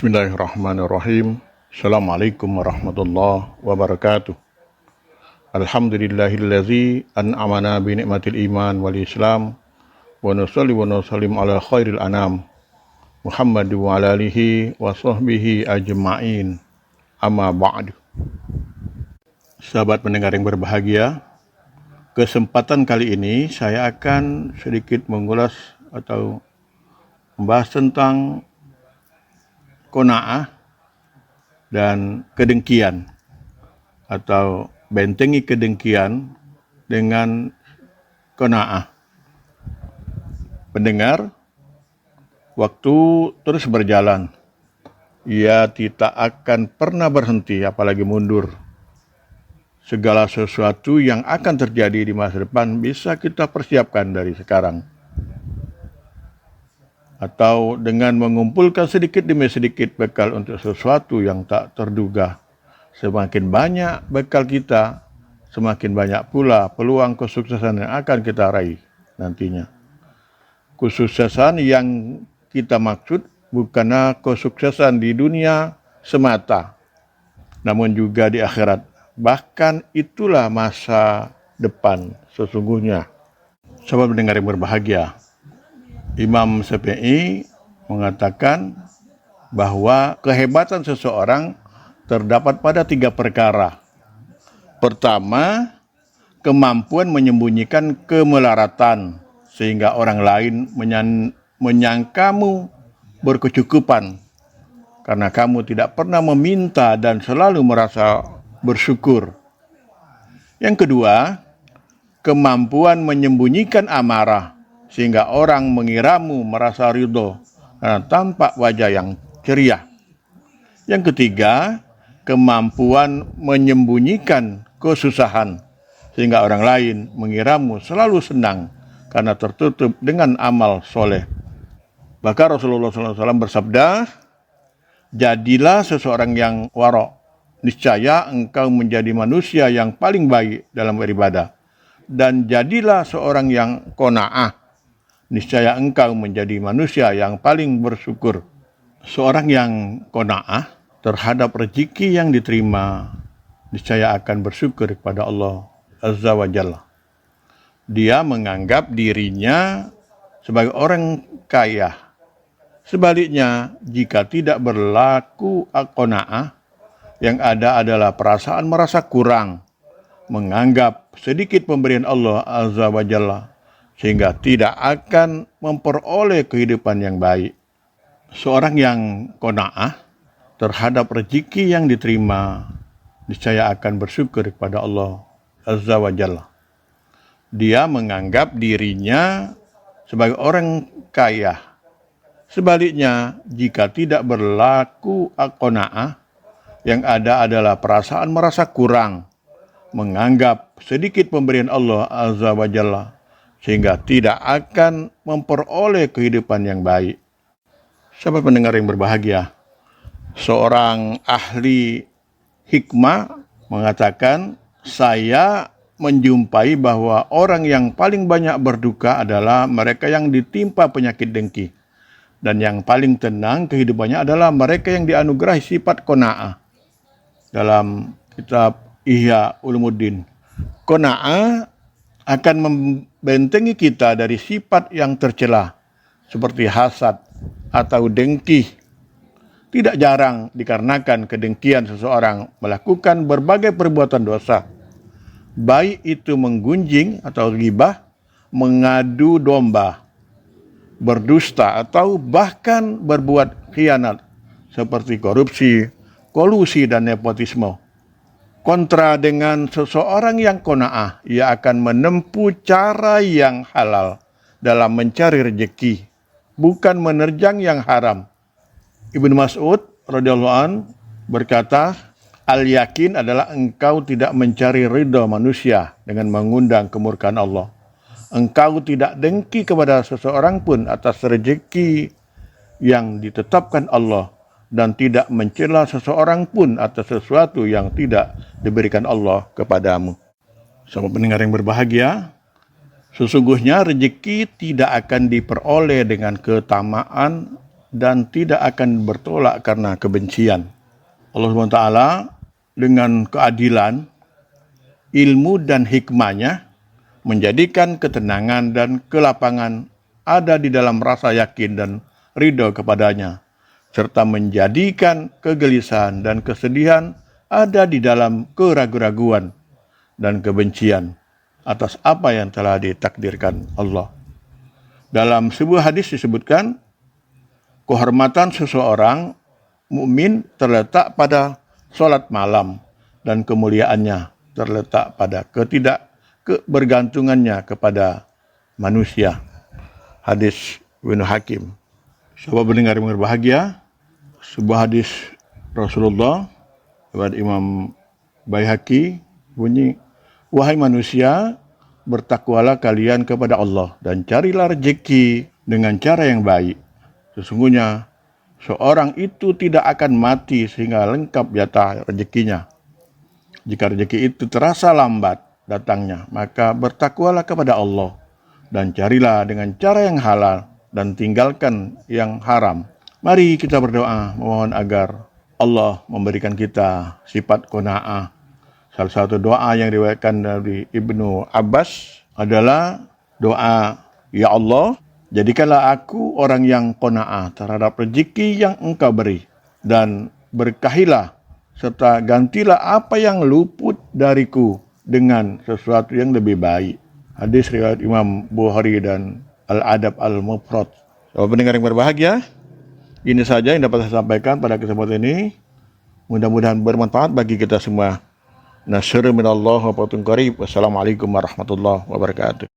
Bismillahirrahmanirrahim. Assalamualaikum warahmatullahi wabarakatuh. Alhamdulillahillazi an'amana bi ni'matil iman wal islam wa nusalli wa nusallim ala khairil anam Muhammad wa ala alihi wa sahbihi ajma'in. Amma ba'du. Sahabat pendengar yang berbahagia, kesempatan kali ini saya akan sedikit mengulas atau membahas tentang qanaah dan kedengkian atau bentengi kedengkian dengan qanaah. Pendengar, waktu terus berjalan, ia tidak akan pernah berhenti apalagi mundur. Segala sesuatu yang akan terjadi di masa depan bisa kita persiapkan dari sekarang. Atau dengan mengumpulkan sedikit demi sedikit bekal untuk sesuatu yang tak terduga. Semakin banyak bekal kita, semakin banyak pula peluang kesuksesan yang akan kita raih nantinya. Kesuksesan yang kita maksud bukanlah kesuksesan di dunia semata, namun juga di akhirat. Bahkan itulah masa depan sesungguhnya. Sahabat pendengar yang berbahagia, Imam Syafi'i mengatakan bahwa kehebatan seseorang terdapat pada 3 perkara. Pertama, kemampuan menyembunyikan kemelaratan sehingga orang lain menyangkamu berkecukupan karena kamu tidak pernah meminta dan selalu merasa bersyukur. Yang kedua, kemampuan menyembunyikan amarah sehingga orang mengiramu merasa ridho karena tampak wajah yang ceria. Yang ketiga, kemampuan menyembunyikan kesusahan sehingga orang lain mengiramu selalu senang karena tertutup dengan amal soleh. Bahkan Rasulullah SAW bersabda, jadilah seseorang yang warok, niscaya engkau menjadi manusia yang paling baik dalam beribadah. Dan jadilah seorang yang qanaah, niscaya engkau menjadi manusia yang paling bersyukur. Seorang yang qanaah terhadap rezeki yang diterima, niscaya akan bersyukur kepada Allah Azza wa Jalla. Dia menganggap dirinya sebagai orang kaya. Sebaliknya, jika tidak berlaku qanaah, yang ada adalah perasaan merasa kurang, menganggap sedikit pemberian Allah Azza wa Jalla, sehingga tidak akan memperoleh kehidupan yang baik. Seorang yang qanaah terhadap rezeki yang diterima, niscaya akan bersyukur kepada Allah Azza wa Jalla. Dia menganggap dirinya sebagai orang kaya. Sebaliknya, jika tidak berlaku qanaah, yang ada adalah perasaan merasa kurang, menganggap sedikit pemberian Allah Azza wa Jalla, sehingga tidak akan memperoleh kehidupan yang baik. Sahabat pendengar yang berbahagia, seorang ahli hikmah mengatakan, saya menjumpai bahwa orang yang paling banyak berduka adalah mereka yang ditimpa penyakit dengki. Dan yang paling tenang kehidupannya adalah mereka yang dianugerahi sifat qanaah. Dalam kitab Ihya Ulumuddin, qanaah akan membentengi kita dari sifat yang tercela seperti hasad atau dengki. Tidak jarang dikarenakan kedengkian seseorang melakukan berbagai perbuatan dosa, baik itu menggunjing atau ghibah, mengadu domba, berdusta, atau bahkan berbuat khianat seperti korupsi, kolusi, dan nepotisme. Kontra dengan seseorang yang qanaah, ia akan menempuh cara yang halal dalam mencari rezeki, bukan menerjang yang haram. Ibnu Mas'ud radhiyallahu anhu berkata, al-yakin adalah engkau tidak mencari ridha manusia dengan mengundang kemurkaan Allah. Engkau tidak dengki kepada seseorang pun atas rezeki yang ditetapkan Allah, dan tidak mencela seseorang pun atas sesuatu yang tidak diberikan Allah kepadamu. Sahabat pendengar yang berbahagia, sesungguhnya rezeki tidak akan diperoleh dengan ketamaan dan tidak akan bertolak karena kebencian. Allah SWT dengan keadilan, ilmu dan hikmahnya menjadikan ketenangan dan kelapangan ada di dalam rasa yakin dan ridho kepadanya, serta menjadikan kegelisahan dan kesedihan ada di dalam keraguan-raguan dan kebencian atas apa yang telah ditakdirkan Allah. Dalam sebuah hadis disebutkan, kehormatan seseorang mukmin terletak pada sholat malam dan kemuliaannya terletak pada bergantungannya kepada manusia. Hadis Ibnu Hakim. Sahabat pendengar yang berbahagia, sebuah hadis Rasulullah riwayat Imam Baihaqi bunyi, "Wahai manusia, bertakwalah kalian kepada Allah dan carilah rezeki dengan cara yang baik. Sesungguhnya seorang itu tidak akan mati sehingga lengkap jatah rezekinya. Jika rezeki itu terasa lambat datangnya, maka bertakwalah kepada Allah dan carilah dengan cara yang halal dan tinggalkan yang haram." Mari kita berdoa memohon agar Allah memberikan kita sifat qanaah. Salah satu doa yang diriwayatkan dari Ibnu Abbas adalah doa, "Ya Allah, jadikanlah aku orang yang qanaah terhadap rezeki yang Engkau beri, dan berkahilah serta gantilah apa yang luput dariku dengan sesuatu yang lebih baik." Hadis riwayat Imam Bukhari dan Al-Adab Al-Mufrad. Sahabat pendengar yang berbahagia, ini saja yang dapat saya sampaikan pada kesempatan ini. Mudah-mudahan bermanfaat bagi kita semua. Nasrun minallah wa fatun qarib. Wassalamualaikum warahmatullahi wabarakatuh.